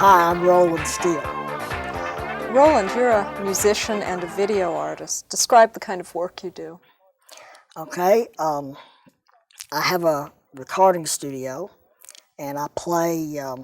Hi, I'm Roland Steele. Roland, you're a musician and a video artist. Describe the kind of work you do. Okay, I have a recording studio, and I play, I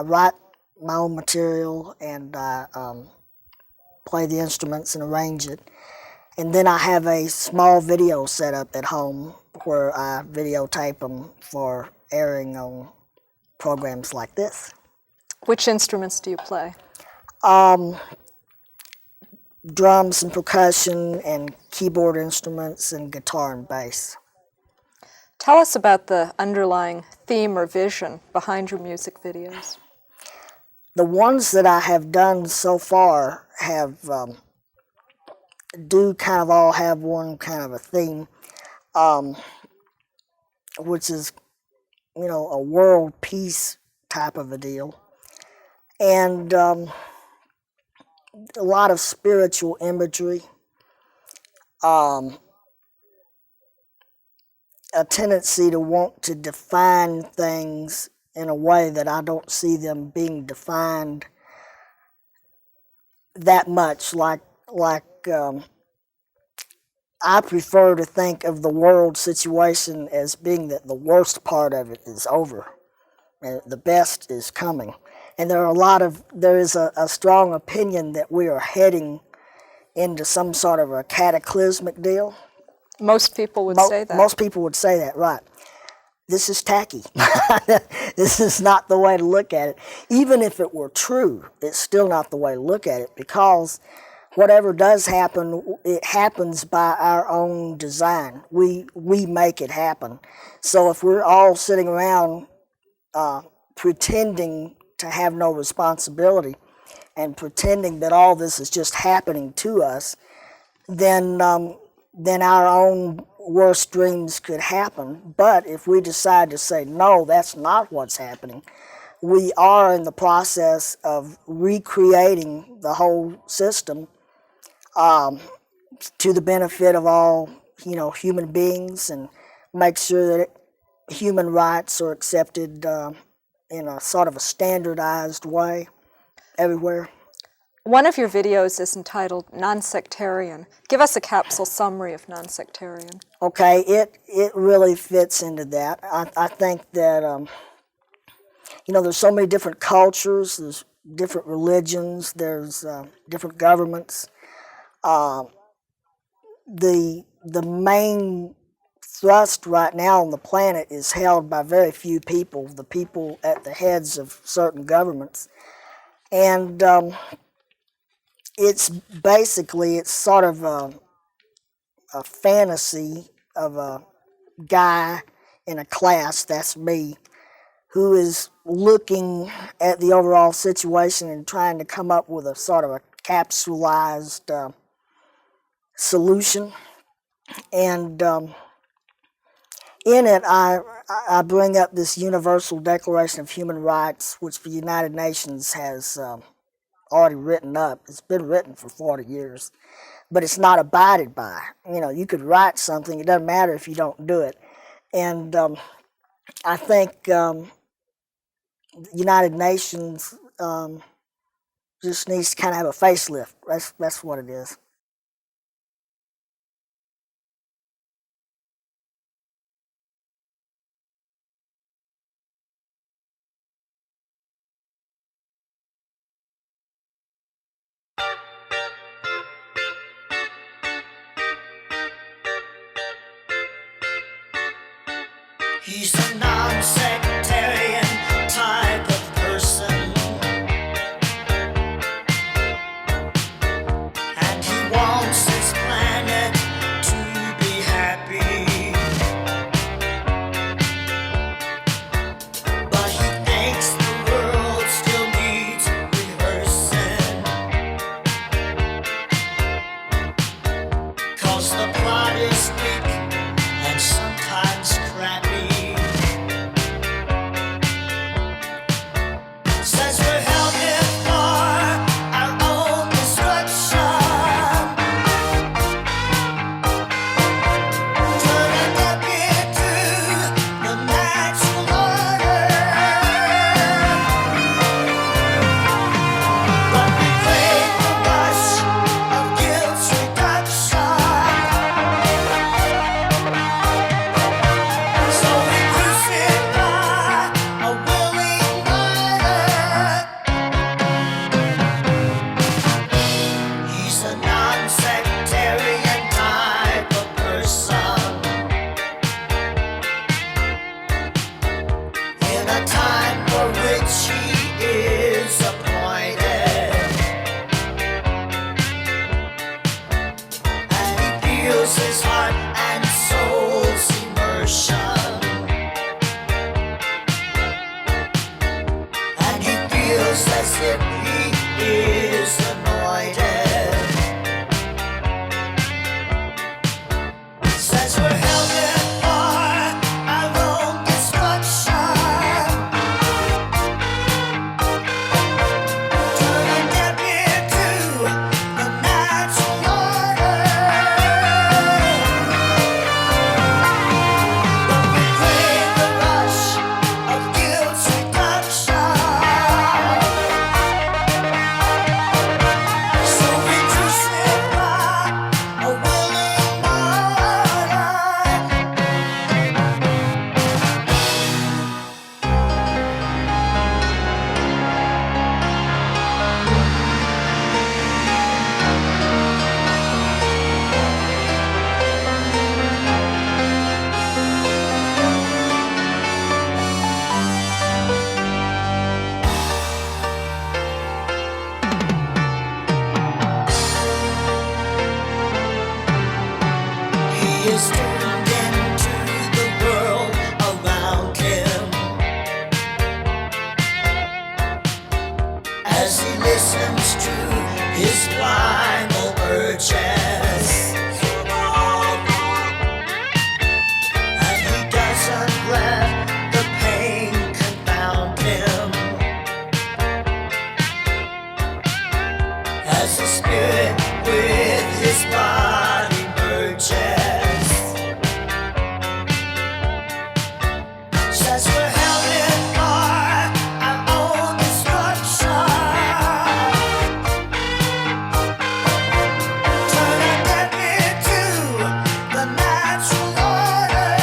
write my own material, and I play the instruments and arrange it. And then I have a small video set up at home where I videotape them for airing on programs like this. Which instruments do you play? Drums and percussion and keyboard instruments and guitar and bass. Tell us about the underlying theme or vision behind your music videos. The ones that I have done so far have do kind of all have one kind of a theme, which is, you know, a world peace type of a deal, and a lot of spiritual imagery, a tendency to want to define things in a way that I don't see them being defined that much. I prefer to think of the world situation as being that the worst part of it is over, and the best is coming. And there is a strong opinion that we are heading into some sort of a cataclysmic deal. Most people would say that. Most people would say that, right. This is tacky. This is not the way to look at it. Even if it were true, it's still not the way to look at it, because whatever does happen, it happens by our own design. We make it happen. So if we're all sitting around pretending to have no responsibility and pretending that all this is just happening to us, then our own worst dreams could happen. But if we decide to say, no, that's not what's happening, we are in the process of recreating the whole system to the benefit of all, human beings, and make sure that human rights are accepted in a sort of a standardized way everywhere. One of your videos is entitled Non-Sectarian. Give us a capsule summary of non-sectarian. Okay, it really fits into that. I think that, there's so many different cultures, there's different religions, there's different governments. The main thrust right now on the planet is held by very few people, the people at the heads of certain governments. And it's sort of a fantasy of a guy in a class, that's me, who is looking at the overall situation and trying to come up with a sort of a capsulized solution. And in it, I bring up this Universal Declaration of Human Rights, which the United Nations has already written up. It's been written for 40 years, but it's not abided by. You could write something, it doesn't matter if you don't do it. And I think the United Nations just needs to kind of have a facelift. That's what it is. He's a non-sectarian type of person, and he wants his planet to be happy, but he thinks the world still needs rehearsing, 'cause the plot is weak and sometimes crappy. says that he is anointed. Says we're headed for our own destruction. Turning dead into the natural order. But we crave the rush of guilt's reduction. So we crucify a willing martyr. He is turned into the world around him as he listens to his primal urges, and he doesn't let the pain confound him as the spirit with his body merges. Says we're headed for our own destruction. Turning dead into the natural order.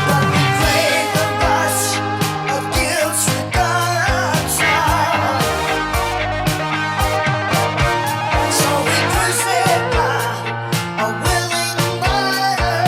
But we crave the rush of guilt's reduction. So we crucify a willing martyr.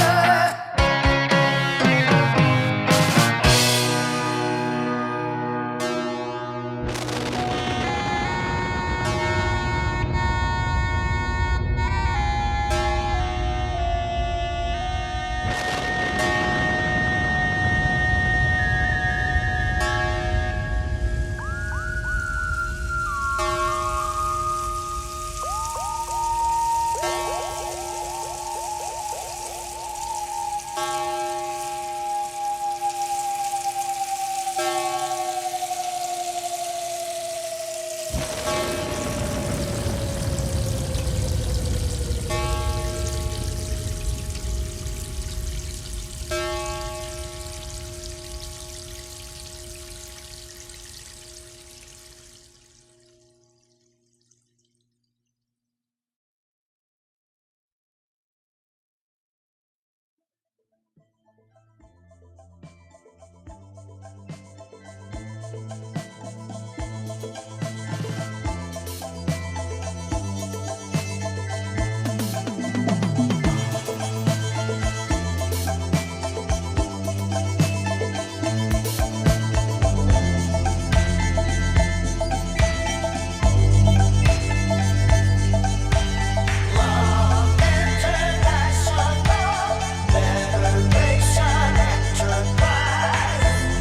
Love International Federation Enterprise.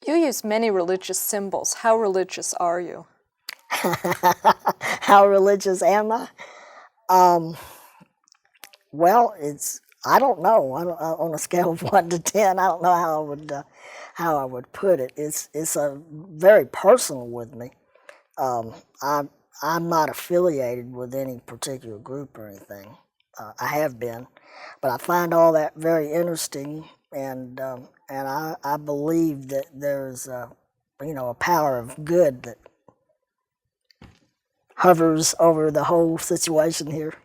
You use many religious symbols. How religious are you? How religious am I? Well, I don't know. On a scale of 1 to 10, I don't know how I would put it. It's very personal with me. I'm not affiliated with any particular group or anything. I have been, but I find all that very interesting, and I believe that there's a power of good that hovers over the whole situation here.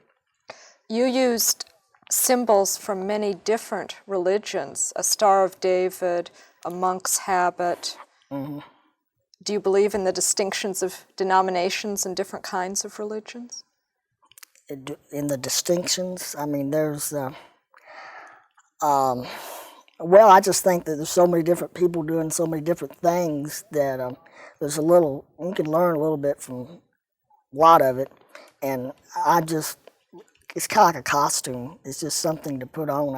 You used symbols from many different religions, a Star of David, a monk's habit. Do you believe in the distinctions of denominations and different kinds of religions? In the distinctions, I mean, there's, well, I just think that there's so many different people doing so many different things that there's you can learn a little bit from a lot of it. And it's kind of like a costume. It's just something to put on.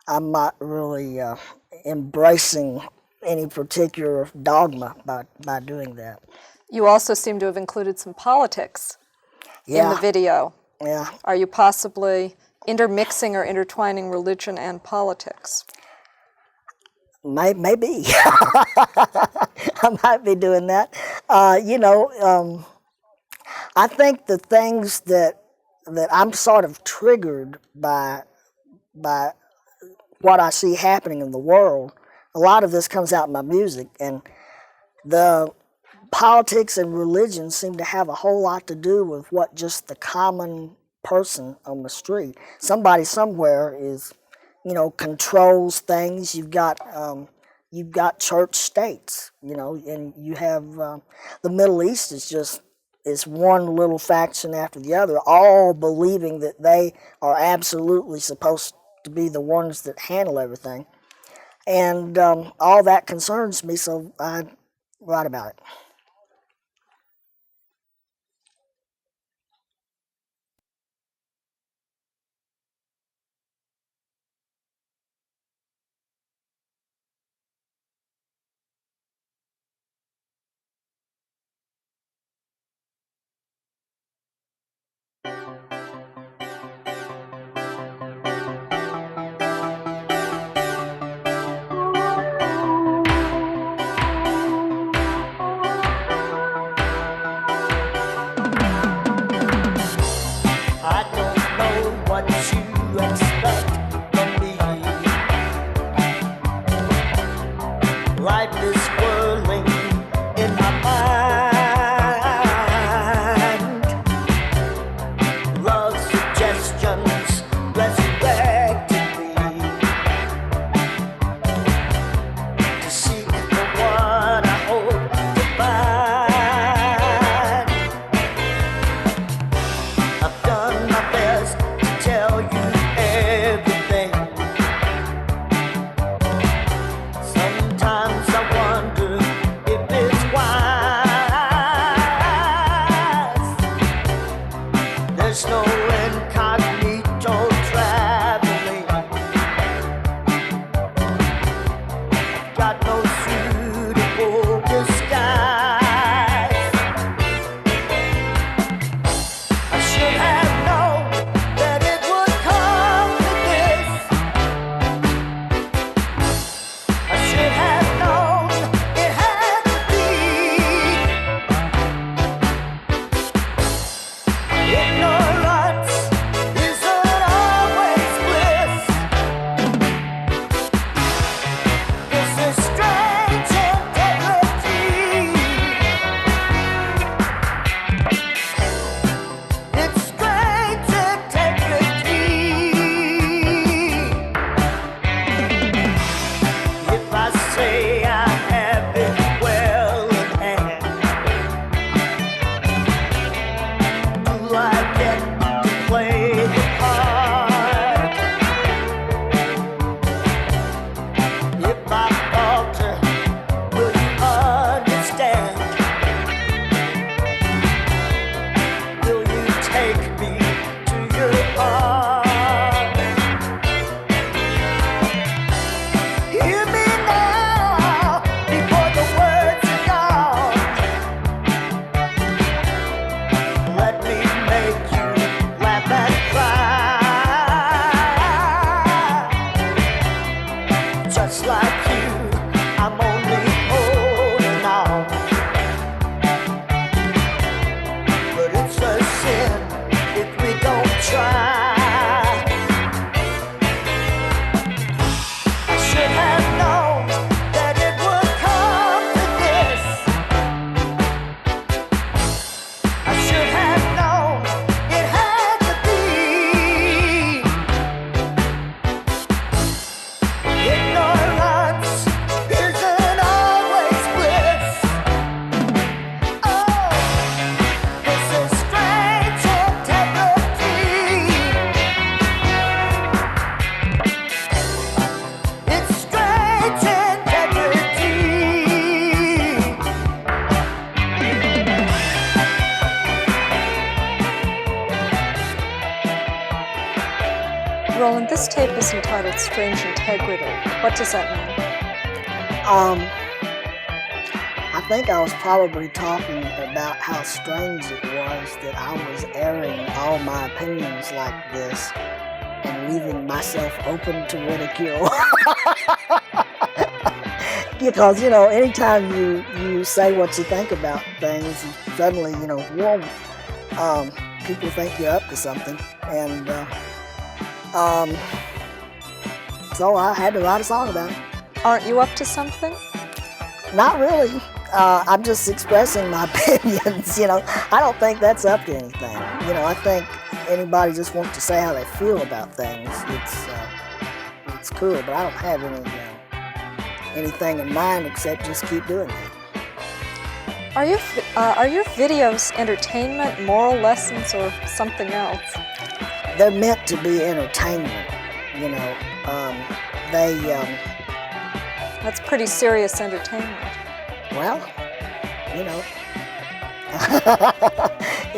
I'm not really embracing any particular dogma by doing that. You also seem to have included some politics in the video. Yeah. Are you possibly intermixing or intertwining religion and politics? Maybe. I might be doing that. I think the things that I'm sort of triggered by what I see happening in the world, a lot of this comes out in my music, and the politics and religion seem to have a whole lot to do with what just the common person on the street, somebody somewhere is, controls things. You've got church states, and you have the Middle East is one little faction after the other, all believing that they are absolutely supposed to be the ones that handle everything. And all that concerns me, so I write about it. I don't know what you expect from me. Life is whirling in my mind. Love suggestions resurrected me to seek for what I hope to find. I've done my best to tell you everything. Sometimes I wonder This tape is entitled Strange Integrity. What does that mean? I think I was probably talking about how strange it was that I was airing all my opinions like this and leaving myself open to ridicule. Because, anytime you say what you think about things, suddenly, whoa, people think you're up to something. And so I had to write a song about it. Aren't you up to something? Not really. I'm just expressing my opinions, I don't think that's up to anything. I think anybody just wants to say how they feel about things. It's cool, but I don't have anything in mind except just keep doing it. Are your videos entertainment, moral lessons, or something else? They're meant to be entertainment, That's pretty serious entertainment. Well,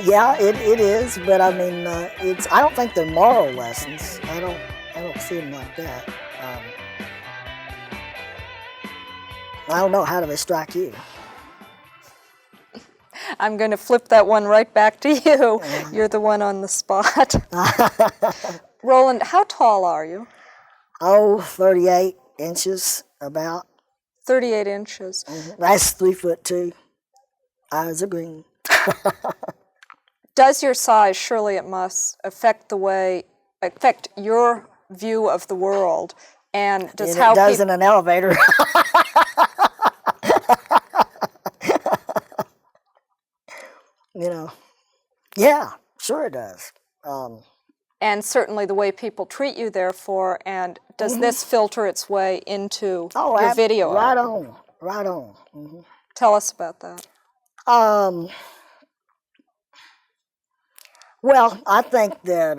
yeah, it is, but I mean, I don't think they're moral lessons. I don't see them like that. I don't know, how do they strike you? I'm going to flip that one right back to you. You're the one on the spot. Roland, how tall are you? 38 inches about. 38 inches. That's 3'2". Eyes are green. Does your size, surely it must, affect your view of the world, and does It does in an elevator. Yeah, sure it does. And certainly the way people treat you, therefore, and does this filter its way into your video? Right on. Mm-hmm. Tell us about that. Well, I think that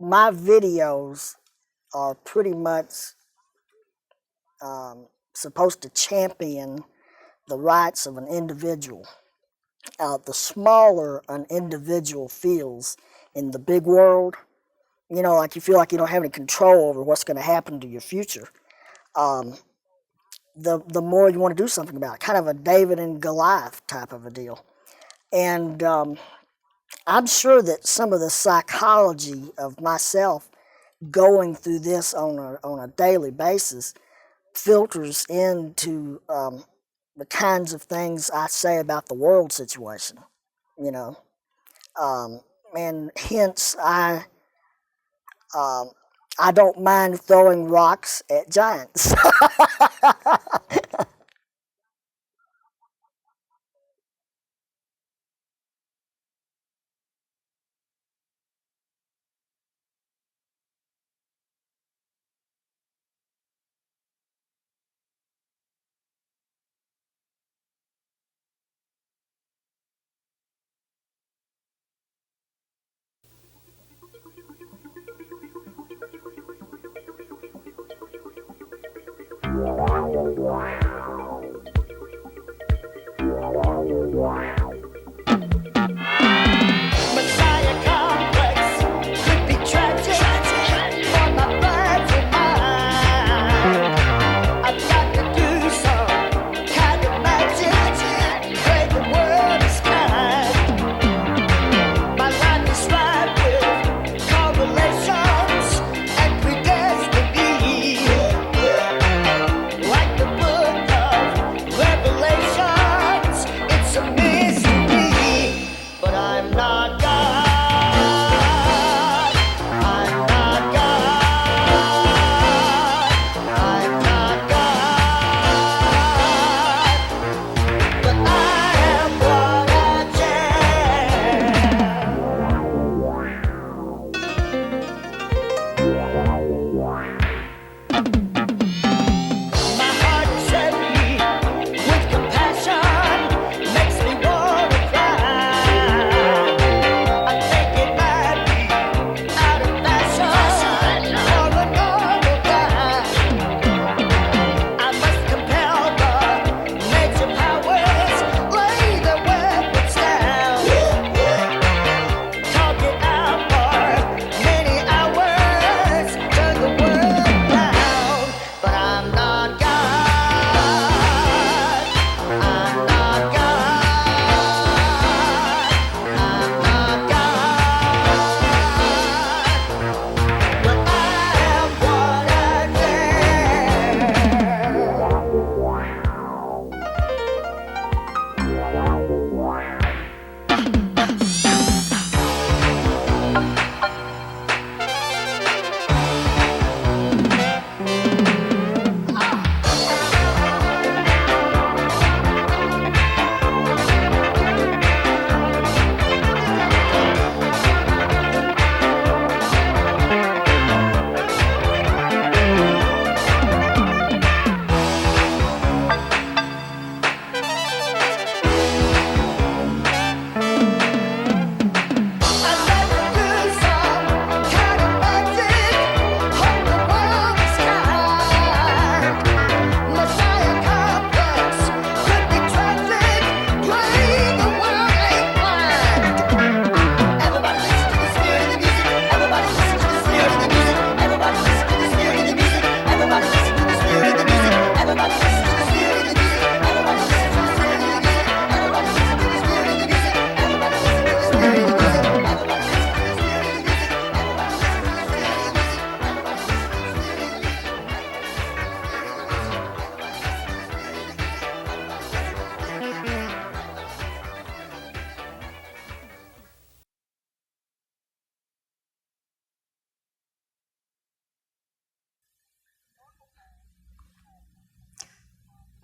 my videos are pretty much supposed to champion the rights of an individual. The smaller an individual feels in the big world, like you feel like you don't have any control over what's going to happen to your future, the more you want to do something about it, kind of a David and Goliath type of a deal. And I'm sure that some of the psychology of myself going through this on a daily basis filters into the kinds of things I say about the world situation, and hence I don't mind throwing rocks at giants. Messiah complex could be tragic for my fragile mind. I've got to do some kind of magic, pray the world is kind. My life is ripe with correlations and predestiny. Like the book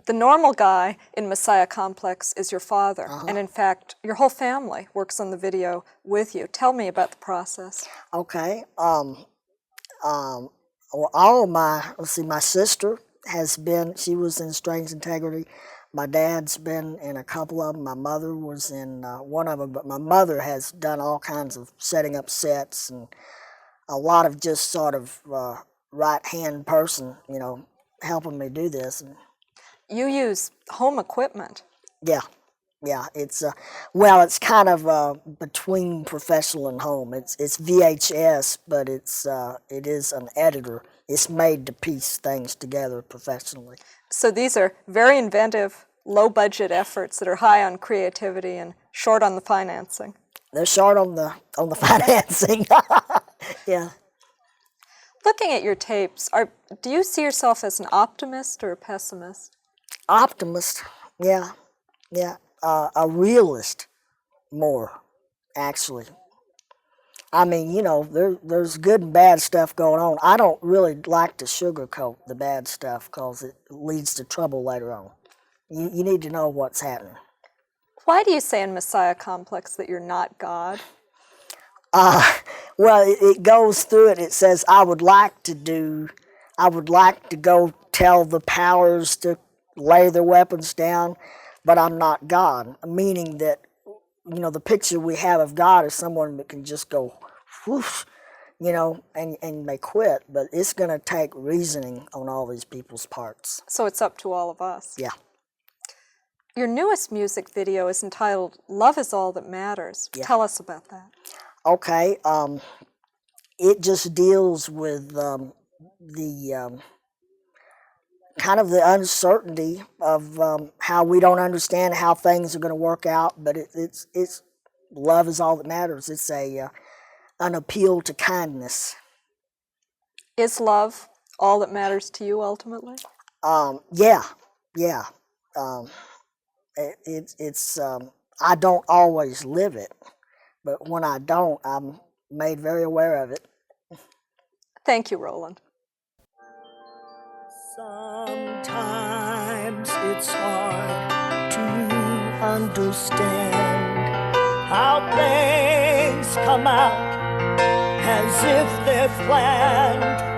The normal guy in Messiah Complex is your father, and in fact, your whole family works on the video with you. Tell me about the process. Okay. Well, all of my, let's see, my sister has been, she was in Strange Integrity. My dad's been in a couple of them. My mother was in one of them, but my mother has done all kinds of setting up sets and a lot of just sort of right-hand person, you know, helping me do this. And You use home equipment. yeah, yeah, it's well, it's kind of between professional and home. It's VHS, but it is an editor. It's made to piece things together professionally. So these are very inventive, low-budget efforts that are high on creativity and short on the financing. They're short on the financing. Yeah, Looking at your tapes, do you see yourself as an optimist or a pessimist? optimist. Yeah, yeah, a realist more actually. I mean, you know, there's good and bad stuff going on. I don't really like to sugarcoat the bad stuff because it leads to trouble later on. You need to know what's happening. Why do you say in Messiah Complex that you're not God? Well, it goes through it. It says, I would like to go tell the powers to lay their weapons down, but I'm not God. Meaning that, you know, the picture we have of God is someone that can just go, whoosh, you know, and they quit. But it's going to take reasoning on all these people's parts. So it's up to all of us. Yeah. Your newest music video is entitled Love is All That Matters. Yeah. Tell us about that. Okay. It just deals with the kind of the uncertainty of how we don't understand how things are going to work out, but it's love is all that matters. It's an appeal to kindness. Is love all that matters to you ultimately? Yeah. It's I don't always live it, but when I don't, I'm made very aware of it. Thank you, Roland. Sometimes it's hard to understand how things come out as if they're planned.